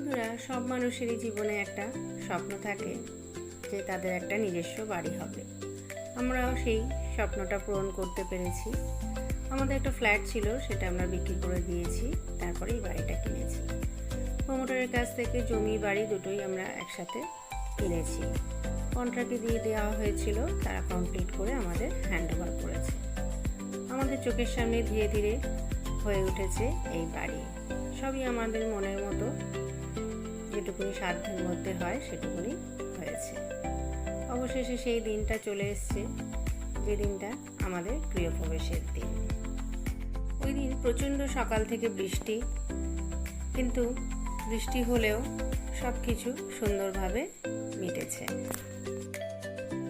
বন্ধুরা, সব মানুষেরই জীবনে একটা স্বপ্ন থাকে যে তাদের একটা নিজস্ব বাড়ি হবে। আমরাও সেই স্বপ্নটা পূরণ করতে পেরেছি। আমাদের একটা ফ্ল্যাট ছিল, সেটা আমরা বিক্রি করে দিয়েছি, তারপরে এই বাড়িটা কিনেছি। প্রমোটারের কাছ থেকে জমি বাড়ি দুটোই আমরা একসাথে কিনেছি। কন্ট্রাক্টে দিয়ে দেওয়া হয়েছিল, তারা কমপ্লিট করে আমাদের হ্যান্ড ওভার করেছে। আমাদের চোখের সামনে ধীরে ধীরে হয়ে উঠেছে এই বাড়ি। সবই আমাদের মনের মতো, যেটুকুনি সাধ্যের মধ্যে হয় সেটুকুনি হয়েছে। অবশেষে সেই দিনটা চলে এসছে, যে দিনটা আমাদের গৃহপ্রবেশের দিন। ওই দিন প্রচণ্ড সকাল থেকে বৃষ্টি, কিন্তু বৃষ্টি হলেও সব কিছু সুন্দরভাবে মিটেছে।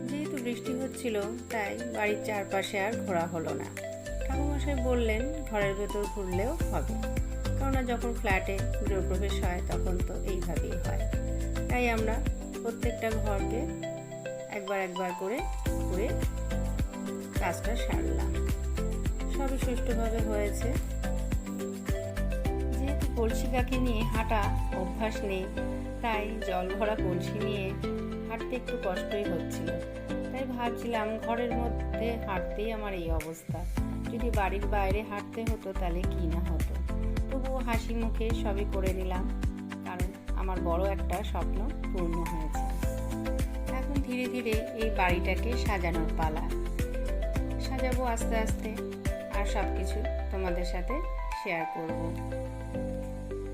যেহেতু বৃষ্টি হচ্ছিল, তাই বাড়ির চারপাশে আর ঘোরা হলো না। ঠাকুরমশাই বললেন ঘরের ভেতর ঘুরলেও হবে, কেননা যখন ফ্ল্যাটে গৃহপ্রবেশ হয় তখন তো এইভাবেই হয়। তাই আমরা প্রত্যেকটা ঘরকে একবার একবার করে ঘুরে কাজটা সারলাম। সবই সুষ্ঠুভাবে হয়েছে। যেহেতু কলসি কাকে নিয়ে হাঁটা অভ্যাস নেই, তাই জল ভরা কলসি নিয়ে হাঁটতে একটু কষ্টই হচ্ছিল। তাই ভাবছিলাম ঘরের মধ্যে হাঁটতেই আমার এই অবস্থা, যদি বাড়ির বাইরে হাঁটতে হতো তাহলে কি না হতো। তবুও হাসি মুখে সবই করে নিলাম, কারণ আমার বড় একটা স্বপ্ন পূর্ণ হয়েছে। এখন ধীরে ধীরে এই বাড়িটাকে সাজানোর পালা। সাজাবো আস্তে আস্তে, আর সব কিছু তোমাদের সাথে শেয়ার করব।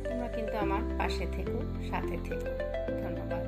তোমরা কিন্তু আমার পাশে থেকো, সাথে থেকো। ধন্যবাদ।